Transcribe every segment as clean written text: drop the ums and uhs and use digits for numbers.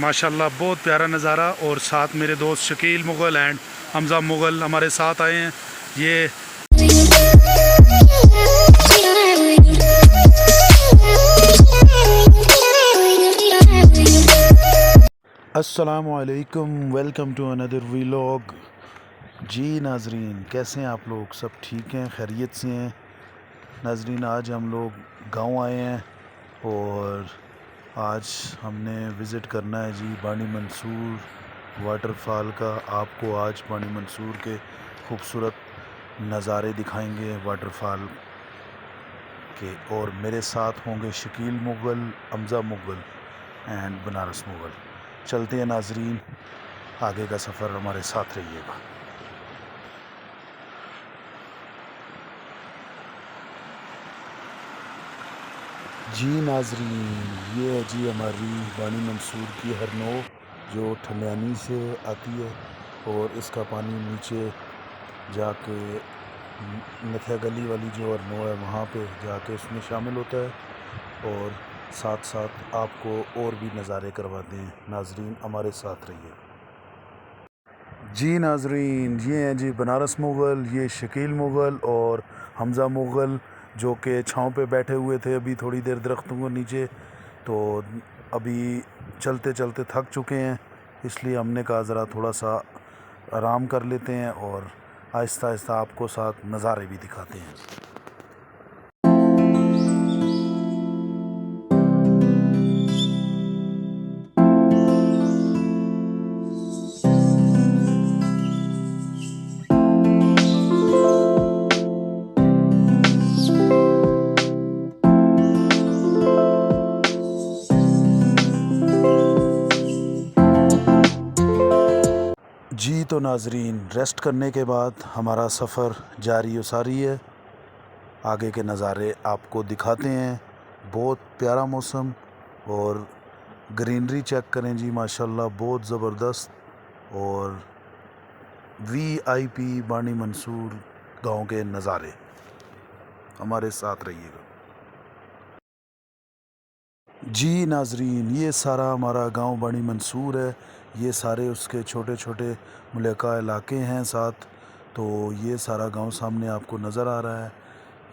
माशाल्लाह बहुत प्यारा नज़ारा। और साथ मेरे दोस्त शकील मुग़ल एंड हमज़ा मुग़ल हमारे साथ आए हैं। ये अस्सलामुअलैकुम, वेलकम टू अनदर व्लॉग। जी नाजरीन, कैसे हैं आप लोग? सब ठीक हैं, खैरियत से हैं? नाजरीन, आज हम लोग गांव आए हैं और आज हमने विज़िट करना है जी बानी मंसूर वाटरफॉल का। आपको आज बानी मंसूर के खूबसूरत नज़ारे दिखाएंगे वाटरफॉल के। और मेरे साथ होंगे शकील मुग़ल, हमज़ा मुग़ल एंड बनारस मुग़ल। चलते हैं नाजरीन, आगे का सफ़र हमारे साथ रहिएगा। जी नाजरीन, ये है जी हमारी बानी मंसूर की हरनो जो ठंडियानी से आती है और इसका पानी नीचे जाके नथिया गली वाली जो हरनो है वहाँ पे जाके उसमें शामिल होता है। और साथ साथ आपको और भी नज़ारे करवाते हैं। नाजरीन, हमारे साथ रहिए। जी नाजरीन, ये हैं जी बनारस मुग़ल, ये शकील मुग़ल और हमज़ा मुग़ल जो कि छाँव पे बैठे हुए थे अभी थोड़ी देर दरख्तों के नीचे। तो अभी चलते चलते थक चुके हैं, इसलिए हमने कहा ज़रा थोड़ा सा आराम कर लेते हैं और आहिस्ता आहिस्ता आपको साथ नज़ारे भी दिखाते हैं। जी तो नाजरीन, रेस्ट करने के बाद हमारा सफ़र जारी व सारी है। आगे के नज़ारे आपको दिखाते हैं। बहुत प्यारा मौसम और ग्रीनरी चेक करें जी, माशाल्लाह बहुत ज़बरदस्त। और VIP बानी मंसूर गांव के नज़ारे, हमारे साथ रहिएगा। जी नाजरीन, ये सारा हमारा गांव बानी मंसूर है। ये सारे उसके छोटे छोटे मुलका इलाके हैं साथ। तो ये सारा गांव सामने आपको नज़र आ रहा है।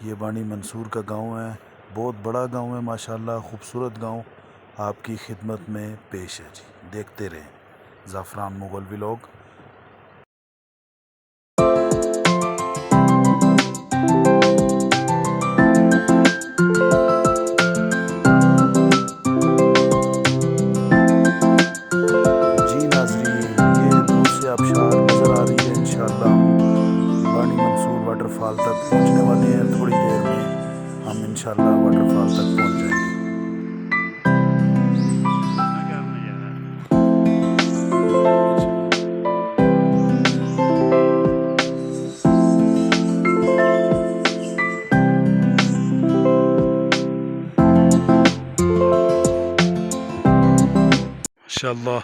ये बानी मंसूर का गांव है, बहुत बड़ा गांव है माशाल्लाह, खूबसूरत गांव आपकी खिदमत में पेश है जी। देखते रहें ज़ाफ़रान मुग़ल व्लॉग। जी नाजरीन, ये दूर से आबशार नज़र आ रही है। इंशाअल्लाह हम बानी मंसूर वाटरफॉल तक पहुंचने वाले हैं। थोड़ी देर में हम इंशाअल्लाह वाटरफॉल तक पहुंच जाएंगे। माशाअल्लाह,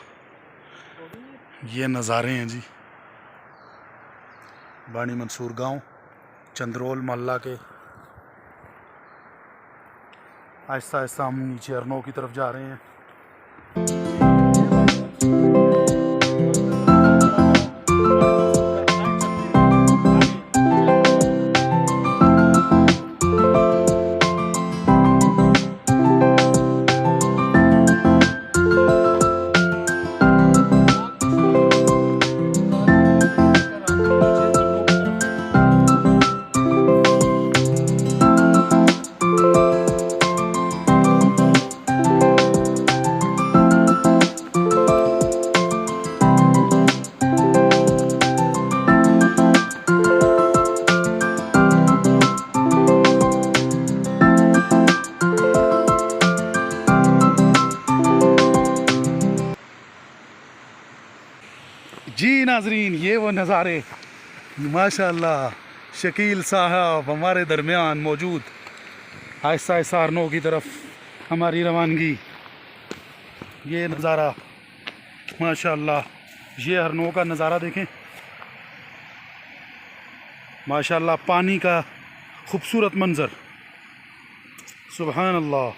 ये नज़ारे हैं जी बानी मंसूर गांव चंद्रोल मोहल्ला के। आहिस्ता आहिस्ता हम नीचे अरनों की तरफ जा रहे हैं। जी नाजरीन, ये वो नज़ारे, माशाल्लाह शकील साहब हमारे दरमियान मौजूद। आहिस्ता आहिस्ता अरनों की तरफ हमारी रवानगी। ये नज़ारा माशाल्लाह, ये अरनों का नज़ारा देखें माशाल्लाह, पानी का खूबसूरत मंज़र, सुभान अल्लाह।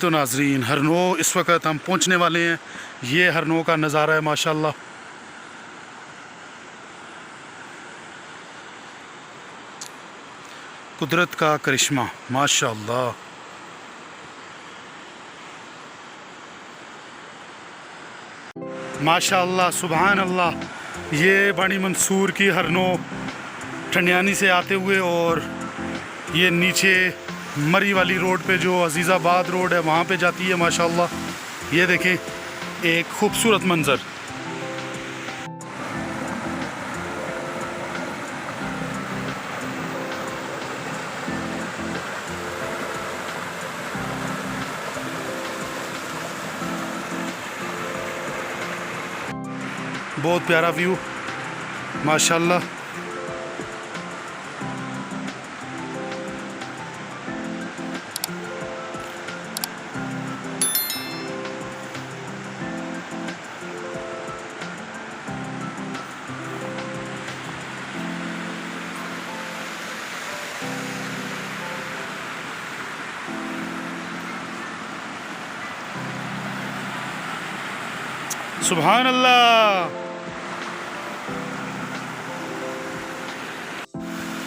तो नाजरीन हरनो इस वक्त हम पहुंचने वाले हैं। ये हरनो का नज़ारा है माशाल्लाह। कुदरत का करिश्मा माशाल्लाह। माशाल्लाह सुभान अल्लाह। ये बानी मंसूर की हरनो ठंडियानी से आते हुए और ये नीचे मरी वाली रोड पे जो अजीज़ाबाद रोड है वहाँ पे जाती है माशाल्लाह। ये देखें एक खूबसूरत मंज़र। बहुत प्यारा व्यू माशाल्लाह। सुभान अल्लाह।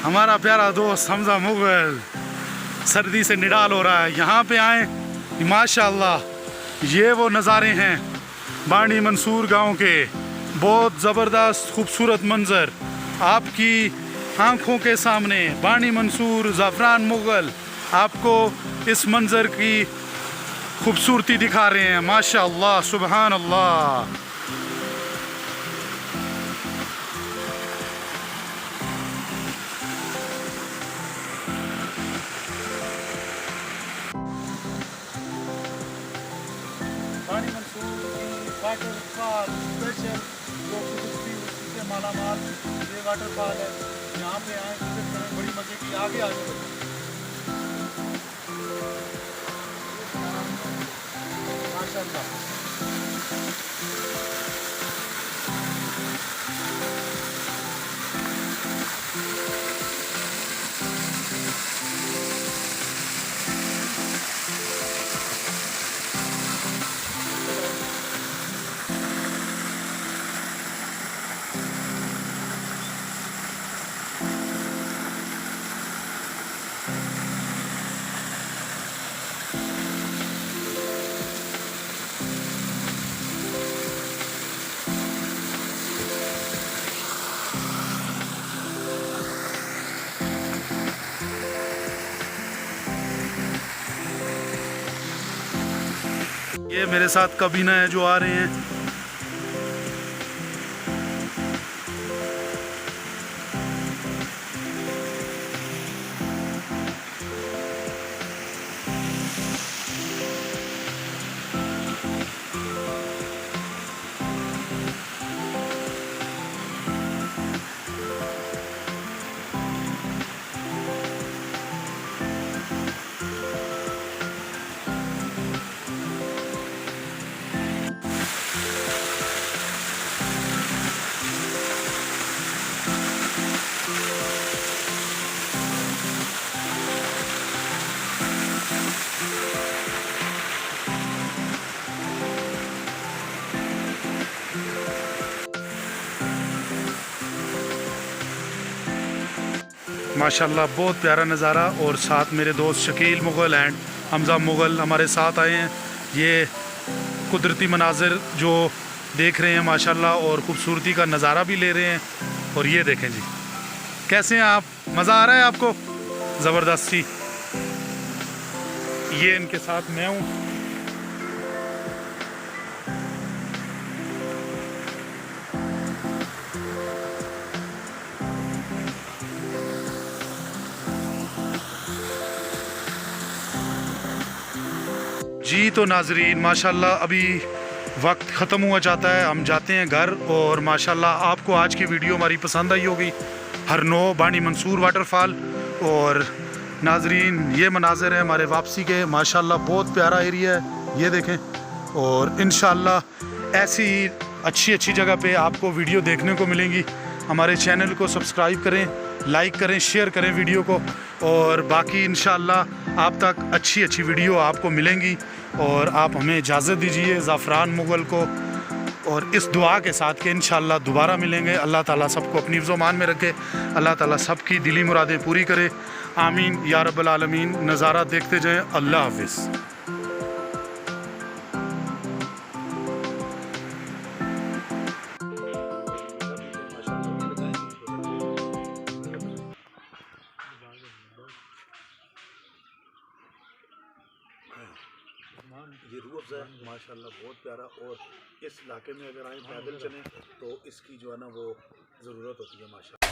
हमारा प्यारा दोस्त हमजा मुगल सर्दी से निडाल हो रहा है। यहाँ पे आए माशाल्लाह। ये वो नज़ारे हैं बानी मंसूर गांव के। बहुत ज़बरदस्त खूबसूरत मंज़र आपकी आँखों के सामने। बानी मंसूर ज़ाफ़रान मुगल आपको इस मंज़र की खूबसूरती दिखा रहे हैं माशाल्लाह सुभान अल्लाह। बानी मंसूर की वाटरफॉल स्पेशल जो खूबसूरती उससे मालामाल ये वाटरफॉल है। यहाँ पे आए विजिट करें, बड़ी मज़े की। आगे आगे माशाल्लाह। ये मेरे साथ कबीना है जो आ रहे हैं। माशाल्लाह बहुत प्यारा नज़ारा। और साथ मेरे दोस्त शकील मुगल एंड हमजा मुगल हमारे साथ आए हैं। ये कुदरती मनाजिर जो देख रहे हैं माशाल्लाह और ख़ूबसूरती का नज़ारा भी ले रहे हैं। और ये देखें जी कैसे हैं आप, मज़ा आ रहा है आपको? ज़बरदस्ती। ये इनके साथ मैं हूँ। जी तो नाजरीन माशाल्लाह अभी वक्त ख़त्म हुआ जाता है, हम जाते हैं घर। और माशाल्लाह आपको आज की वीडियो हमारी पसंद आई होगी। हरनो बानी मंसूर वाटरफॉल। और नाजरीन ये मनाज़र है हमारे वापसी के। माशाल्लाह बहुत प्यारा एरिया है, ये देखें। और इंशाल्लाह ऐसी अच्छी अच्छी जगह पे आपको वीडियो देखने को मिलेंगी। हमारे चैनल को सब्सक्राइब करें, लाइक करें, शेयर करें वीडियो को। और बाकी इंशाल्लाह आप तक अच्छी अच्छी वीडियो आपको मिलेंगी। और आप हमें इजाज़त दीजिए ज़ाफ़रान मुग़ल को, और इस दुआ के साथ कि इंशाअल्लाह दोबारा मिलेंगे। अल्लाह ताला सबको अपनी ज़ुबान में रखे, अल्लाह ताला सबकी दिली मुरादें पूरी करे, आमीन या रब्बल आलमीन। नज़ारा देखते जाएं। अल्लाह हाफ़िज़। ये रूह अफ़ज़ा है माशाल्लाह, बहुत प्यारा। और इस इलाके में अगर आए पैदल चलें तो इसकी जो है ना वो ज़रूरत होती है माशाल्लाह।